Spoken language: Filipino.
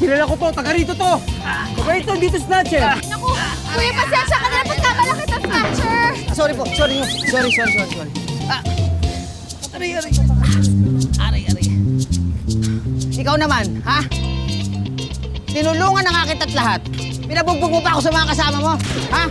kilala ko to, taga rito to. Taga rito, dito snatcher. Naku, kuya, pasensya ka na. Pagkamala kita, snatcher. Sorry po, sorry. Aray. Ikaw naman, ha? Tinulungan na nga kita't lahat. Pinabugbog mo pa ako sa mga kasama mo, ha?